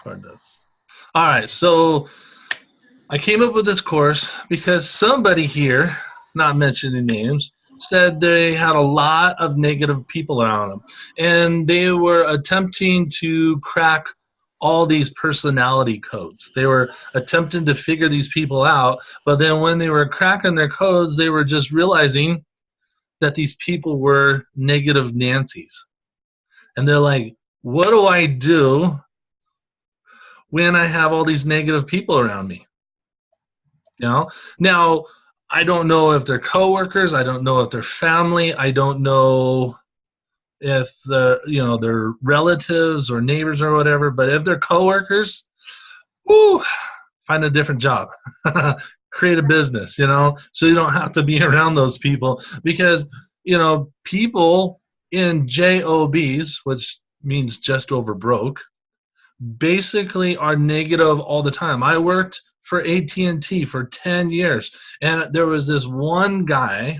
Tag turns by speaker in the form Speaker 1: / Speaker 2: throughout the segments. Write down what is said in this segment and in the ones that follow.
Speaker 1: record this. All right, so I came up with this course because somebody here, not mentioning names, said they had a lot of negative people around them, and they were attempting to crack all these personality codes. They were attempting to figure these people out, but then when they were cracking their codes, they were just realizing that these people were negative Nancys. And they're like, what do I do when I have all these negative people around me? You know? Now, I don't know if they're coworkers, I don't know if they're family, I don't know if they're, they're relatives or neighbors or whatever, but if they're coworkers, whoo, find a different job. Create a business, so you don't have to be around those people, because, people in JOBs, which means just over broke, basically are negative all the time. I worked for AT&T for 10 years, and there was this one guy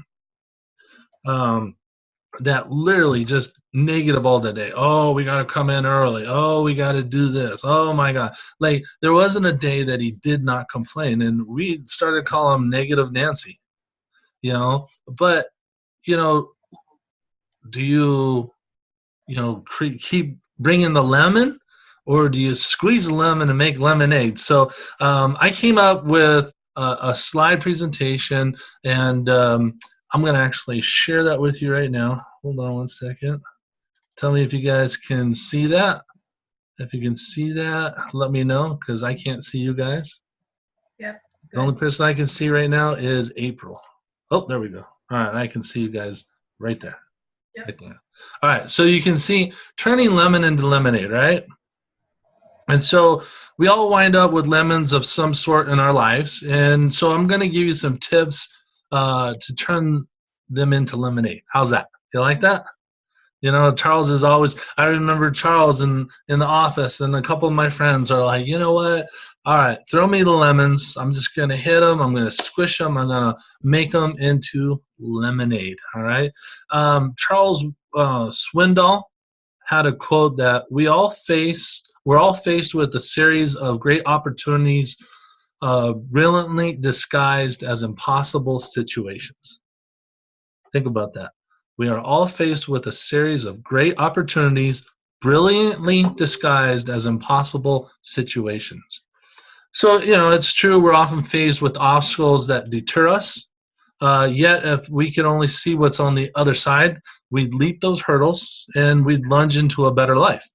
Speaker 1: that literally just negative all the day. Oh, we got to come in early. Oh, we got to do this. Oh my God. Like, there wasn't a day that he did not complain, and we started calling him Negative Nancy, but, do you, keep bringing the lemon, or do you squeeze the lemon and make lemonade? So I came up with a slide presentation, and I'm going to actually share that with you right now. Hold on one second. Tell me if you guys can see that. If you can see that, let me know, because I can't see you guys.
Speaker 2: Yep.
Speaker 1: The only person I can see right now is April. Oh, there we go. All right, I can see you guys right there.
Speaker 2: Yep.
Speaker 1: Right there. All right, so you can see turning lemon into lemonade, right? And so we all wind up with lemons of some sort in our lives. And so I'm going to give you some tips to turn them into lemonade. How's that? You like that? Charles is always, I remember Charles in the office, and a couple of my friends are like, you know what? All right, throw me the lemons. I'm just going to hit them. I'm going to squish them. I'm going to make them into lemonade. All right. Charles Swindoll had a quote that we're all faced with a series of great opportunities, brilliantly disguised as impossible situations. Think about that. We are all faced with a series of great opportunities, brilliantly disguised as impossible situations. So, it's true, we're often faced with obstacles that deter us. Yet, if we could only see what's on the other side, we'd leap those hurdles and we'd lunge into a better life.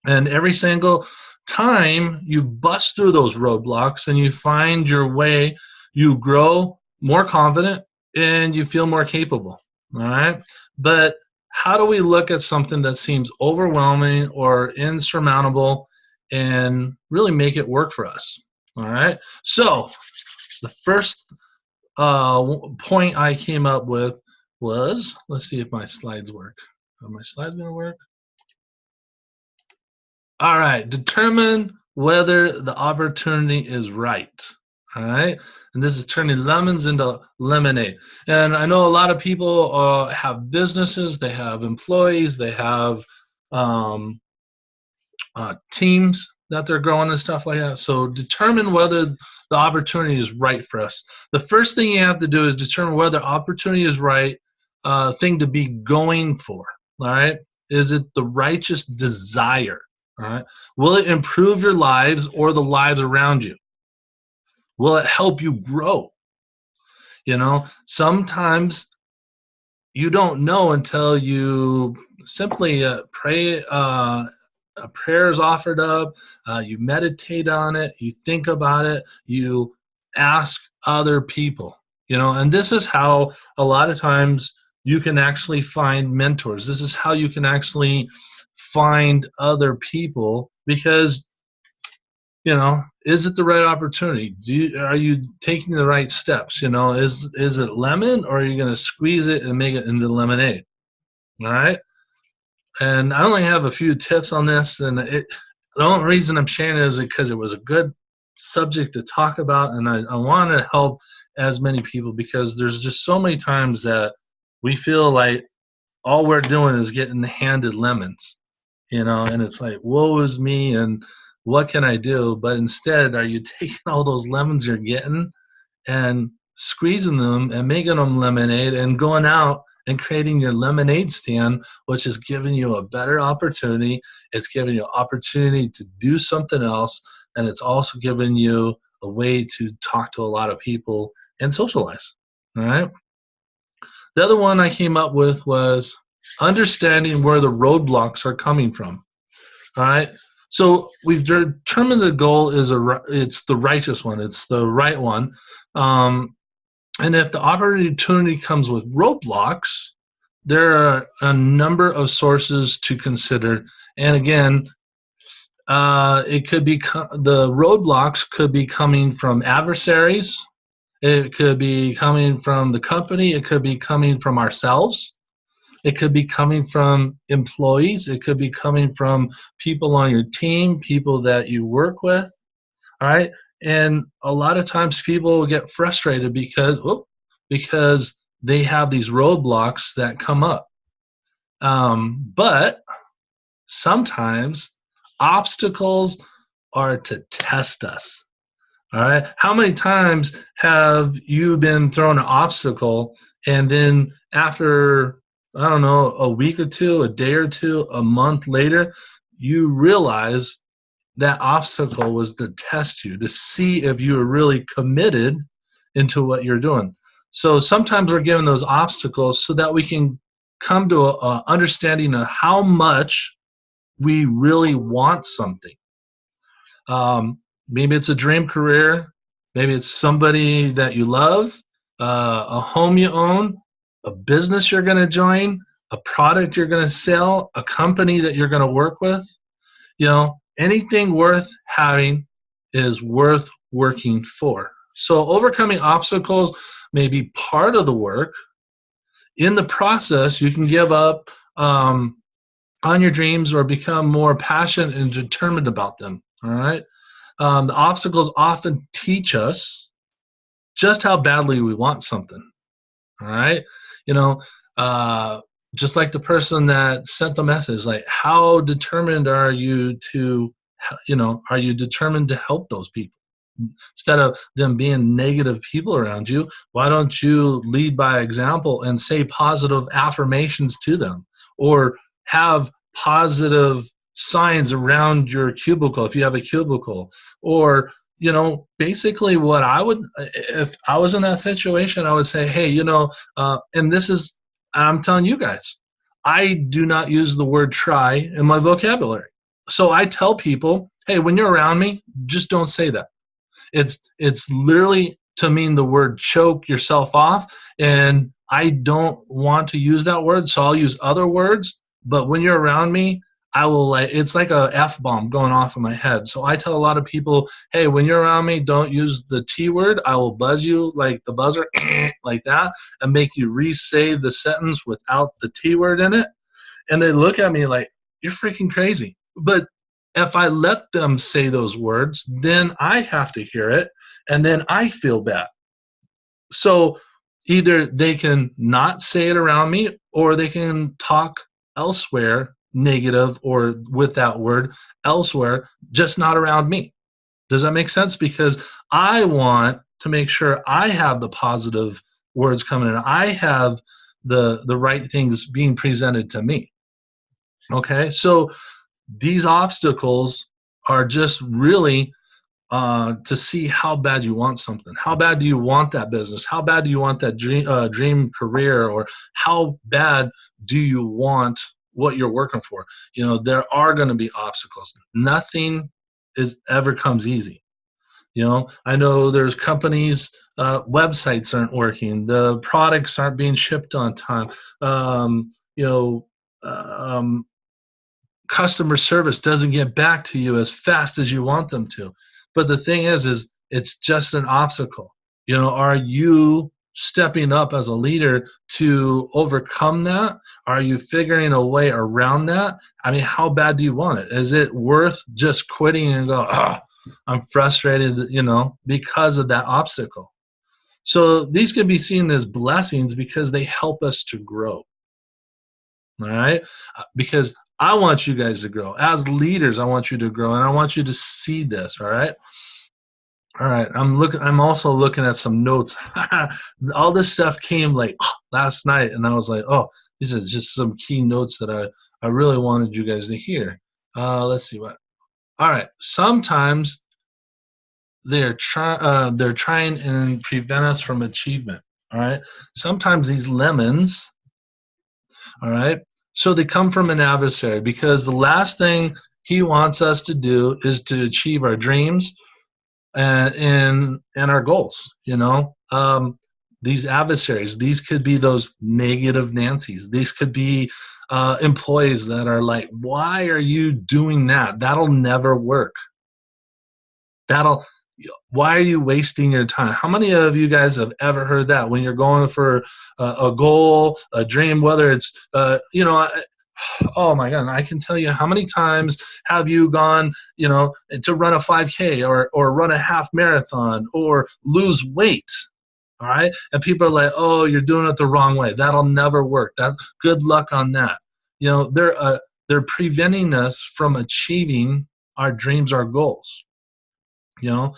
Speaker 1: And every single time you bust through those roadblocks and you find your way, you grow more confident and you feel more capable. All right. But how do we look at something that seems overwhelming or insurmountable and really make it work for us? All right. So the first point I came up with was, let's see if my slides work. Are my slides going to work? All right. Determine whether the opportunity is right. All right, and this is turning lemons into lemonade. And I know a lot of people have businesses, they have employees, they have teams that they're growing and stuff like that. So determine whether the opportunity is right for us. The first thing you have to do is determine whether opportunity is right thing to be going for. All right, is it the righteous desire? All right, will it improve your lives or the lives around you? Will it help you grow? Sometimes you don't know until you simply pray, a prayer is offered up, you meditate on it, you think about it, you ask other people, and this is how a lot of times you can actually find mentors. This is how you can actually find other people, because is it the right opportunity? Are you taking the right steps? Is it lemon, or are you going to squeeze it and make it into lemonade? All right. And I only have a few tips on this, and the only reason I'm sharing it is because it was a good subject to talk about, and I want to help as many people, because there's just so many times that we feel like all we're doing is getting handed lemons, and it's like, woe is me, and what can I do? But instead, are you taking all those lemons you're getting and squeezing them and making them lemonade and going out and creating your lemonade stand, which is giving you a better opportunity. It's giving you an opportunity to do something else, and it's also giving you a way to talk to a lot of people and socialize. All right. The other one I came up with was understanding where the roadblocks are coming from. All right. So we've determined the goal is it's the righteous one. It's the right one. And if the opportunity comes with roadblocks, there are a number of sources to consider. And again, it could be the roadblocks could be coming from adversaries. It could be coming from the company. It could be coming from ourselves. It could be coming from employees. It could be coming from people on your team, people that you work with. All right. And a lot of times people get frustrated because they have these roadblocks that come up. But sometimes obstacles are to test us. All right. How many times have you been thrown an obstacle and then after, I don't know, a week or two, a day or two, a month later, you realize that obstacle was to test you, to see if you were really committed into what you're doing. So sometimes we're given those obstacles so that we can come to a understanding of how much we really want something. Maybe it's a dream career. Maybe it's somebody that you love, a home you own, a business you're going to join, a product you're going to sell, a company that you're going to work with. You know, anything worth having is worth working for. So overcoming obstacles may be part of the work. In the process, you can give up on your dreams or become more passionate and determined about them. All right. The obstacles often teach us just how badly we want something. All right. You know, just like the person that sent the message, like how determined are you to, are you determined to help those people? Instead of them being negative people around you, why don't you lead by example and say positive affirmations to them, or have positive signs around your cubicle if you have a cubicle, or basically what I would, if I was in that situation, I would say, hey, and this is, I'm telling you guys, I do not use the word try in my vocabulary. So I tell people, hey, when you're around me, just don't say that. It's literally to mean the word choke yourself off, and I don't want to use that word, so I'll use other words. But when you're around me, I will it's like a F-bomb going off in my head. So I tell a lot of people, hey, when you're around me, don't use the T word. I will buzz you like the buzzer, like that, and make you re-say the sentence without the T word in it. And they look at me like, you're freaking crazy. But if I let them say those words, then I have to hear it, and then I feel bad. So either they can not say it around me, or they can talk elsewhere negative or with that word elsewhere, just not around me. Does that make sense? Because I want to make sure I have the positive words coming in. I have the right things being presented to me. Okay, so these obstacles are just really to see how bad you want something. How bad do you want that business? How bad do you want that dream career? Or how bad do you want what you're working for? There are going to be obstacles. Nothing ever comes easy. I know there's companies, websites aren't working. The products aren't being shipped on time. Customer service doesn't get back to you as fast as you want them to. But the thing is it's just an obstacle. Are you stepping up as a leader to overcome that? Are you figuring a way around that? I mean, how bad do you want it? Is it worth just quitting and go, I'm frustrated, because of that obstacle? So these can be seen as blessings because they help us to grow. All right? Because I want you guys to grow. As leaders, I want you to grow, and I want you to see this, all right? All right, I'm also looking at some notes. All this stuff came like last night, and I was like, oh, these are just some key notes that I really wanted you guys to hear. Let's see what. All right, sometimes they're trying and prevent us from achievement. All right, sometimes these lemons, all right, so they come from an adversary, because the last thing he wants us to do is to achieve our dreams and our goals. These adversaries, these could be those negative Nancy's. These could be employees that are like, why are you doing that? That'll never work. Why are you wasting your time? How many of you guys have ever heard that when you're going for a goal, a dream, whether it's oh my God, I can tell you how many times have you gone, to run a 5K or run a half marathon or lose weight, all right? And people are like, oh, you're doing it the wrong way. That'll never work. Good luck on that. They're preventing us from achieving our dreams, our goals. And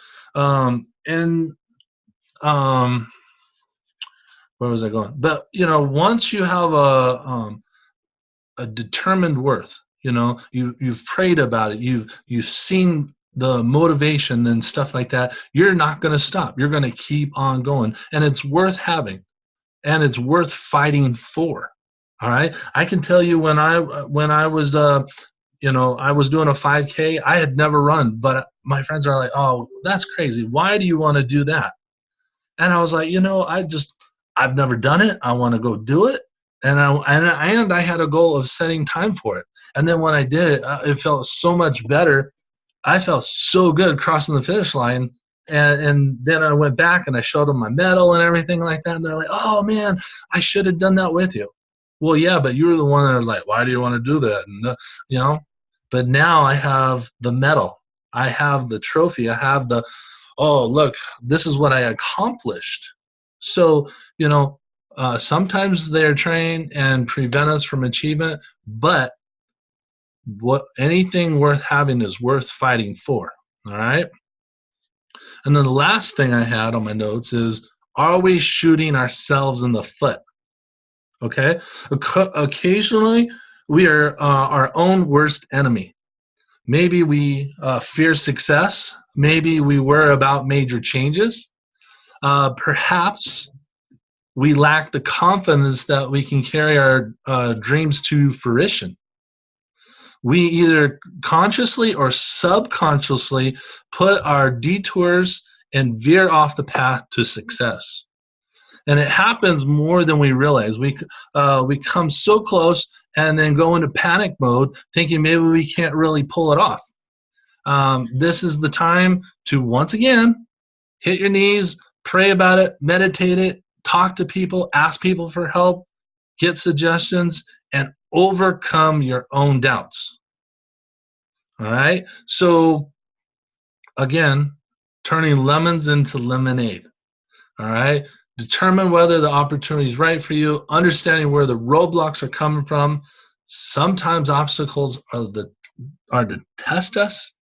Speaker 1: where was I going? But once you have a determined worth, you've prayed about it, you've seen the motivation and stuff like that, you're not going to stop. You're going to keep on going, and it's worth having, and it's worth fighting for. All right, I can tell you when I was I was doing a 5K. I had never run, but my friends are like, oh, that's crazy. Why do you want to do that? And I was like, I've never done it. I want to go do it. And I had a goal of setting time for it. And then when I did it, it felt so much better. I felt so good crossing the finish line. And then I went back and I showed them my medal and everything like that. And they're like, oh, man, I should have done that with you. Well, yeah, but you were the one that was like, why do you want to do that? And, but now I have the medal. I have the trophy. I have oh, look, this is what I accomplished. So, sometimes they're trying and prevent us from achievement, but anything worth having is worth fighting for. All right. And then the last thing I had on my notes is, are we shooting ourselves in the foot? Okay. Occasionally, we are our own worst enemy. Maybe we fear success. Maybe we worry about major changes. Perhaps we lack the confidence that we can carry our dreams to fruition. We either consciously or subconsciously put our detours and veer off the path to success. And it happens more than we realize. We come so close and then go into panic mode, thinking maybe we can't really pull it off. This is the time to, once again, hit your knees, pray about it, meditate it, talk to people, ask people for help, get suggestions, and overcome your own doubts. All right? So, again, turning lemons into lemonade. All right? Determine whether the opportunity is right for you, understanding where the roadblocks are coming from. Sometimes obstacles are to test us.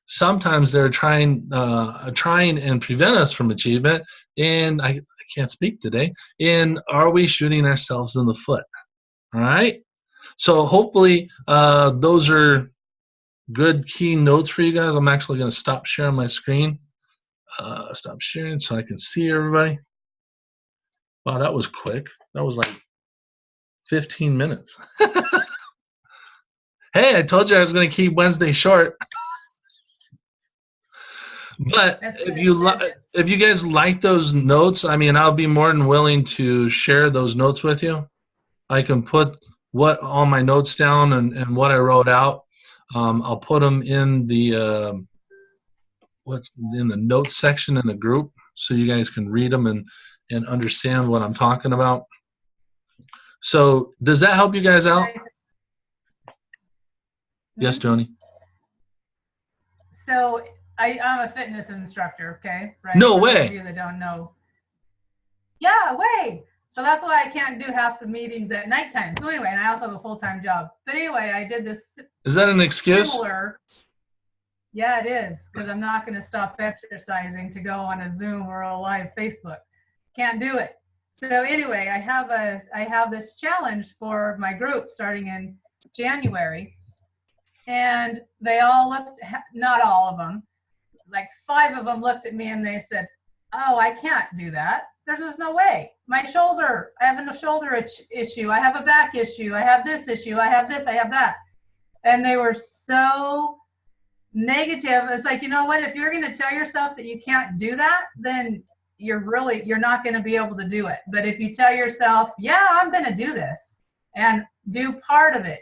Speaker 1: Sometimes they're trying and prevent us from achievement. And I can't speak today. And are we shooting ourselves in the foot? All right. So hopefully those are good key notes for you guys. I'm actually going to stop sharing my screen. Stop sharing so I can see everybody. Wow, that was quick. That was like 15 minutes. Hey, I told you I was going to keep Wednesday short. But if you guys like those notes, I mean, I'll be more than willing to share those notes with you. I can put all my notes down and what I wrote out. I'll put them in the what's in the notes section in the group, so you guys can read them and understand what I'm talking about. So does that help you guys out? Yes, Joni.
Speaker 2: So I'm a fitness instructor, okay? Right?
Speaker 1: No
Speaker 2: For
Speaker 1: way.
Speaker 2: those of you that don't know. Yeah, way. So that's why I can't do half the meetings at nighttime. So anyway, and I also have a full-time job. But anyway, I did this.
Speaker 1: Is that an excuse?
Speaker 2: Similar. Yeah, it is, because I'm not going to stop exercising to go on a Zoom or a live Facebook. Can't do it. So anyway, I have this challenge for my group starting in January, and they all looked, not all of them, like 5 of them looked at me and they said, "Oh, I can't do that. There's just no way. My shoulder, I have a shoulder issue. I have a back issue. I have this issue. I have this. I have that." And they were so negative. It's like, you know what? If you're going to tell yourself that you can't do that, then you're not going to be able to do it. But if you tell yourself, yeah, I'm going to do this, and do part of it,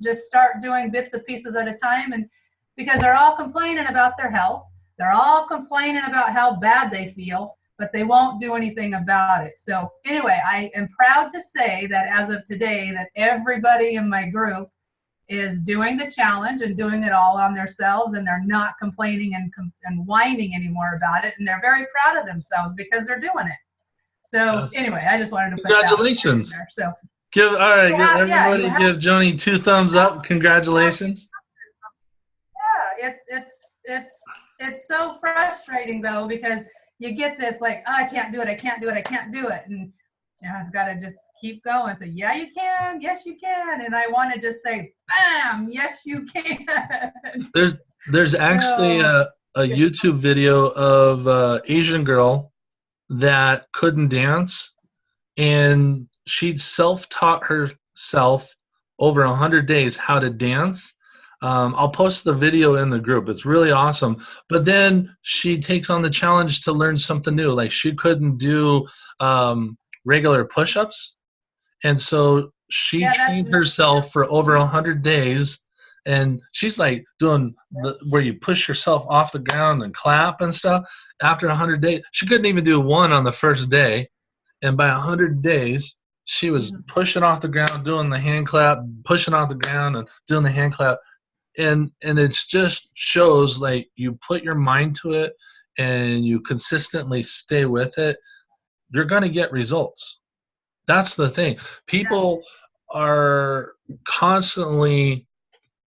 Speaker 2: just start doing bits and pieces at a time. And because they're all complaining about their health, they're all complaining about how bad they feel, but they won't do anything about it. So anyway, I am proud to say that as of today, that everybody in my group is doing the challenge and doing it all on themselves, and they're not complaining and whining anymore about it, and they're very proud of themselves because they're doing it. So anyway, I just wanted to put
Speaker 1: congratulations.
Speaker 2: That there. So
Speaker 1: give everybody give Joni 2 thumbs up. Congratulations.
Speaker 2: Yeah, it's so frustrating though, because you get this like, oh, I can't do it, I can't do it, I can't do it, and I've got to just keep going. So yeah, you can. Yes, you can. And I want to just say, bam, yes, you can.
Speaker 1: There's actually a YouTube video of an Asian girl that couldn't dance, and she'd self-taught herself over 100 days how to dance. I'll post the video in the group. It's really awesome. But then she takes on the challenge to learn something new. Like she couldn't do regular push-ups. And so she trained herself for over 100 days, and she's like doing where you push yourself off the ground and clap and stuff. After 100 days, she couldn't even do one on the first day, and by 100 days, she was pushing off the ground, doing the hand clap, pushing off the ground, and doing the hand clap. And it just shows, like, you put your mind to it and you consistently stay with it, you're going to get results. That's the thing. People are constantly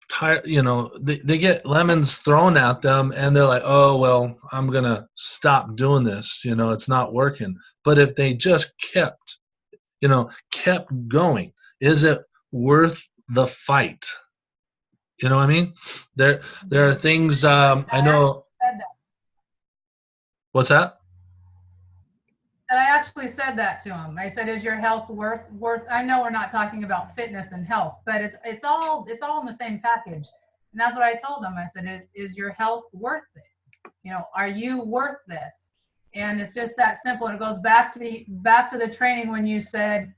Speaker 1: tired, they get lemons thrown at them and they're like, oh, well, I'm going to stop doing this. It's not working. But if they just kept going, is it worth the fight? You know what I mean? There are things, I know. What's that?
Speaker 2: And I actually said that to him. I said, "Is your health worth?" I know we're not talking about fitness and health, but it's all in the same package. And that's what I told him. I said, "Is your health worth it? Are you worth this?" And it's just that simple. And it goes back to the training when you said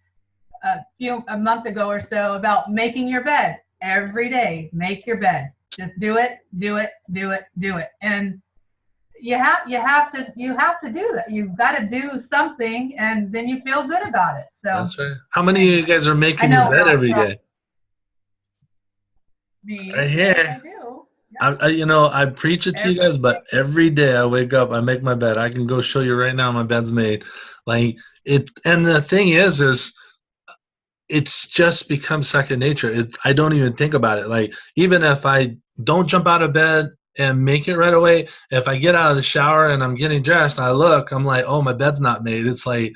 Speaker 2: a month ago or so about making your bed every day. Make your bed. Just do it, do it, do it, do it. And you have to do that. You've got to do something, and then you feel good about it. So
Speaker 1: that's right. How many of you guys are making your bed every day?
Speaker 2: Me.
Speaker 1: Right here.
Speaker 2: I do.
Speaker 1: I preach it to you guys, but every day I wake up, I make my bed. I can go show you right now. My bed's made. Like it, and the thing is it's just become second nature. I don't even think about it. Like even if I don't jump out of bed and make it right away, if I get out of the shower and I'm getting dressed, I'm like, oh, my bed's not made. It's like,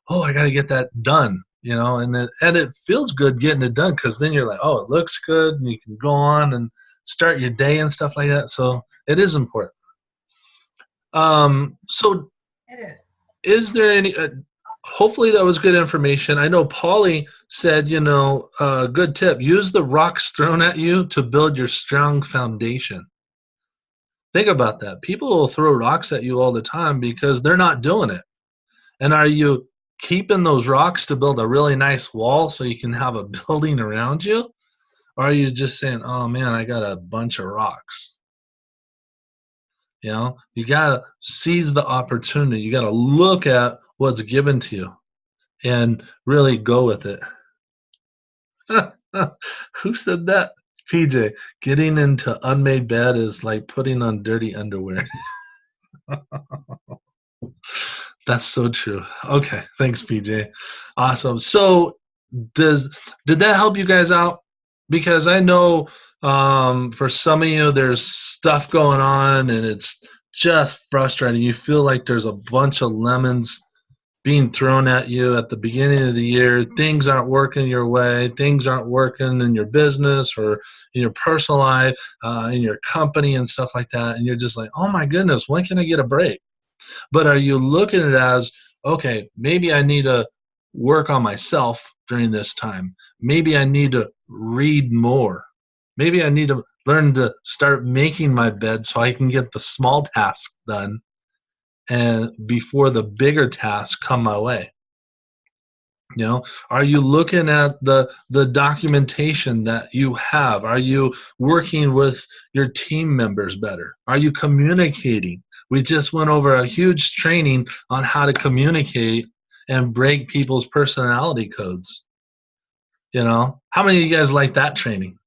Speaker 1: oh, I got to get that done, and it feels good getting it done, because then you're like, oh, it looks good, and you can go on and start your day and stuff like that. So it is important. So
Speaker 2: it
Speaker 1: is there any hopefully that was good information. I know Polly said, good tip, use the rocks thrown at you to build your strong foundation. Think about that. People will throw rocks at you all the time because they're not doing it. And are you keeping those rocks to build a really nice wall so you can have a building around you? Or are you just saying, oh man, I got a bunch of rocks? You got to seize the opportunity. You got to look at what's given to you and really go with it. Who said that? PJ, getting into unmade bed is like putting on dirty underwear. That's so true. Okay, thanks, PJ. Awesome. So, did that help you guys out? Because I know for some of you, there's stuff going on, and it's just frustrating. You feel like there's a bunch of lemons being thrown at you at the beginning of the year. Things aren't working your way. Things aren't working in your business or in your personal life, in your company and stuff like that. And you're just like, oh my goodness, when can I get a break? But are you looking at it as, okay, maybe I need to work on myself during this time. Maybe I need to read more. Maybe I need to learn to start making my bed so I can get the small tasks done and before the bigger tasks come my way. You know, are you looking at the documentation that you have? Are you working with your team members better? Are you communicating? We just went over a huge training on how to communicate and break people's personality codes. You know, how many of you guys like that training?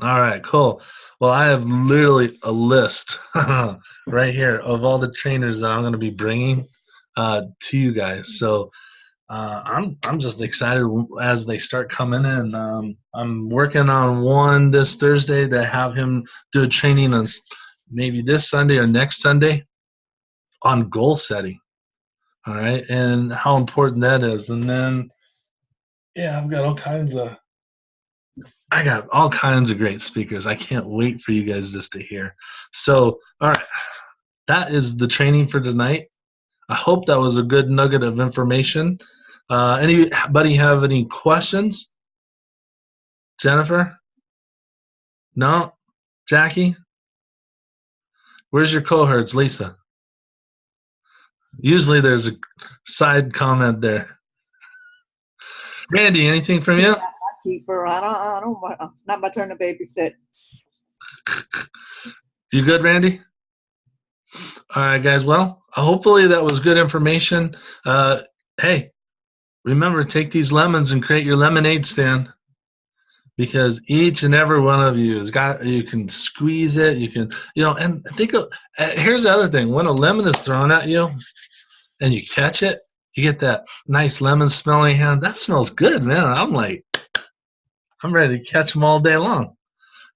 Speaker 1: All right, cool. Well, I have literally a list right here of all the trainers that I'm going to be bringing to you guys. So I'm just excited as they start coming in. I'm working on one this Thursday to have him do a training on maybe this Sunday or next Sunday on goal setting. All right, and how important that is. And then, yeah, I got all kinds of great speakers. I can't wait for you guys just to hear. So, all right, that is the training for tonight. I hope that was a good nugget of information. Anybody have any questions? Jennifer? No? Jackie? Where's your cohorts, Lisa? Usually there's a side comment there. Randy, anything from you?
Speaker 3: Keeper. I don't. It's not my turn to babysit.
Speaker 1: You good, Randy? All right, guys. Well, hopefully that was good information. Hey, remember, take these lemons and create your lemonade stand, because each and every one of you you can squeeze it. You can, and think of, here's the other thing. When a lemon is thrown at you and you catch it, you get that nice lemon smell in your hand. That smells good, man. I'm ready to catch them all day long,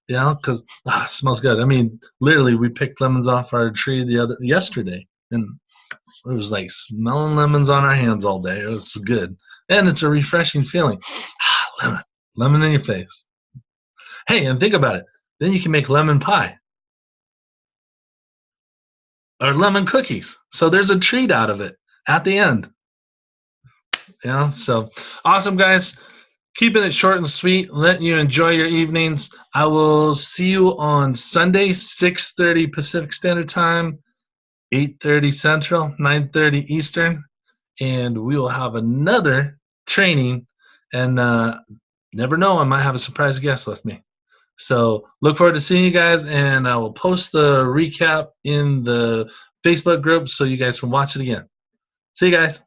Speaker 1: because it smells good. I mean, literally, we picked lemons off our tree yesterday, and it was like smelling lemons on our hands all day. It was good, and it's a refreshing feeling. Lemon in your face. Hey, and think about it. Then you can make lemon pie or lemon cookies. So there's a treat out of it at the end. So awesome, guys. Keeping it short and sweet, letting you enjoy your evenings. I will see you on Sunday, 6:30 Pacific Standard Time, 8:30 Central, 9:30 Eastern, and we will have another training. And never know, I might have a surprise guest with me. So look forward to seeing you guys, and I will post the recap in the Facebook group so you guys can watch it again. See you guys.